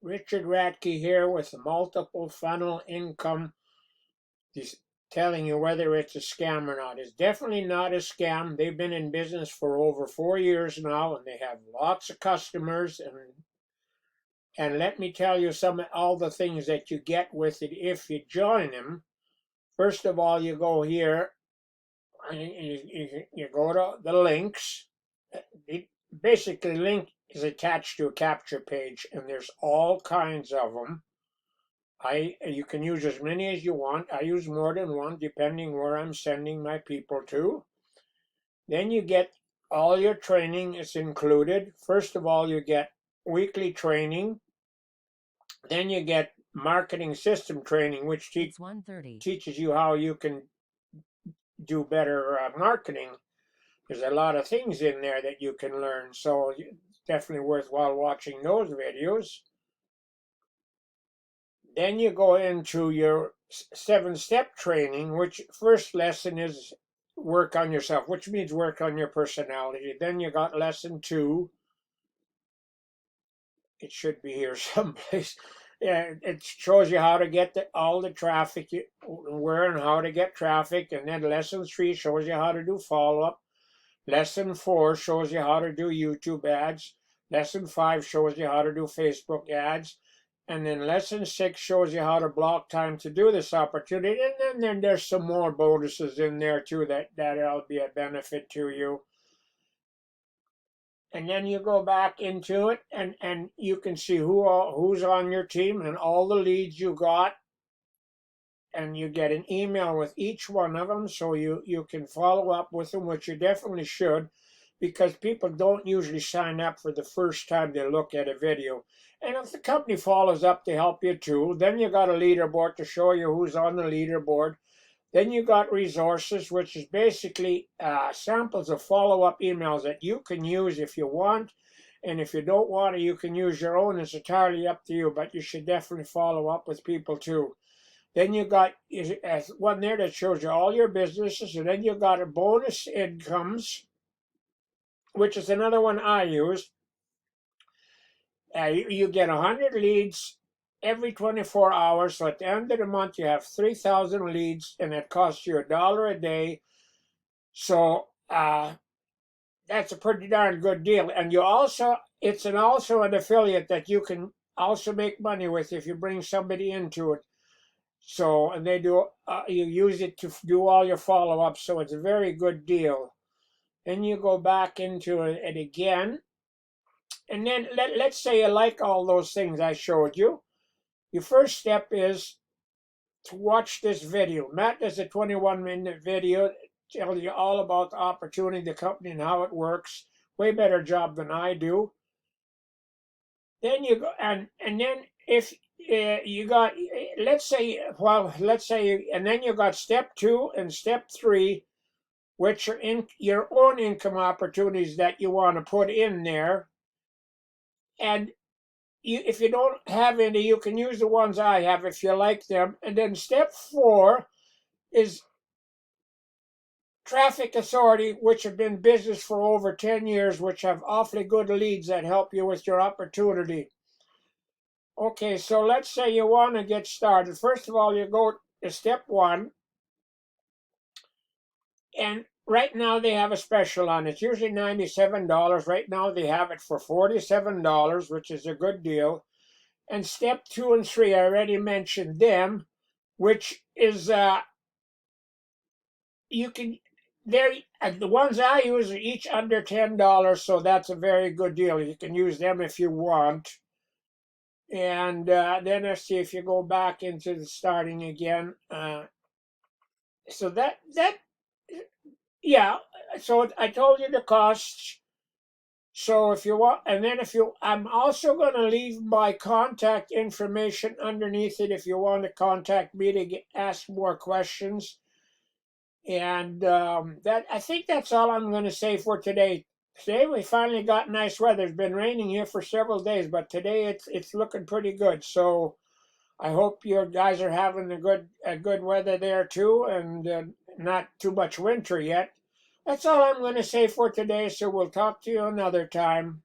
Richard Radke here with multiple funnel income. He's telling you whether it's a scam or not. It's definitely not a scam. They've been in business for over 4 years now, and they have lots of customers. And let me tell you all the things that you get with it if you join them. First of all, you go here and you go to the links. Basically, link is attached to a capture page, and there's all kinds of them. You can use as many as you want. I use more than one depending where I'm sending my people to. Then you get all your training is included. First of all, you get weekly training. Then you get marketing system training, which teaches you how you can do better marketing. There's a lot of things in there that you can learn, so it's definitely worthwhile watching those videos. Then you go into your 7-step training, which first lesson is work on yourself, which means work on your personality. Then you got lesson 2. It should be here someplace. Yeah, it shows you how to get all the traffic, where and how to get traffic. And then lesson 3 shows you how to do follow-up. Lesson 4 shows you how to do YouTube ads. Lesson 5 shows you how to do Facebook ads. And then lesson 6 shows you how to block time to do this opportunity. And then there's some more bonuses in there too that'll be a benefit to you. And then you go back into it and you can see who's on your team and all the leads you got. And you get an email with each one of them, so you can follow up with them, which you definitely should, because people don't usually sign up for the first time they look at a video. And if the company follows up to help you too, then you got a leaderboard to show you who's on the leaderboard. Then you got resources, which is basically samples of follow-up emails that you can use if you want. And if you don't want to, you can use your own. It's entirely up to you, but you should definitely follow up with people too. Then you got one there that shows you all your businesses, and then you got a bonus incomes, which is another one I use. You get 100 leads every 24 hours. So at the end of the month, you have 3,000 leads, and it costs you $1 a day. So that's a pretty darn good deal. And it's also an affiliate that you can also make money with if you bring somebody into it. So, and you use it to do all your follow-ups, so it's a very good deal. Then you go back into it again. And then let's say you like all those things I showed you. Your first step is to watch this video. Matt does a 21-minute video, tells you all about the opportunity, the company, and how it works. Way better job than I do. Then you go, and then if you got, and then you got step 2 and step 3, which are in your own income opportunities that you want to put in there. And if you don't have any, you can use the ones I have if you like them. And then step 4 is traffic authority, which have been in business for over 10 years, which have awfully good leads that help you with your opportunity. Okay, so let's say you want to get started. First of all, you go to step 1. And right now they have a special on it. It's usually $97. Right now they have it for $47, which is a good deal. And step 2 and 3, I already mentioned them, which is the ones I use are each under $10, so that's a very good deal. You can use them if you want. And then let's see if you go back into the starting again. So yeah. So I told you the costs. So if you want, and then I'm also going to leave my contact information underneath it if you want to contact me to ask more questions. And I think that's all I'm going to say for today. Today we finally got nice weather. It's been raining here for several days, but today it's looking pretty good. So I hope you guys are having a good weather there too, and not too much winter yet. That's all I'm going to say for today. So we'll talk to you another time.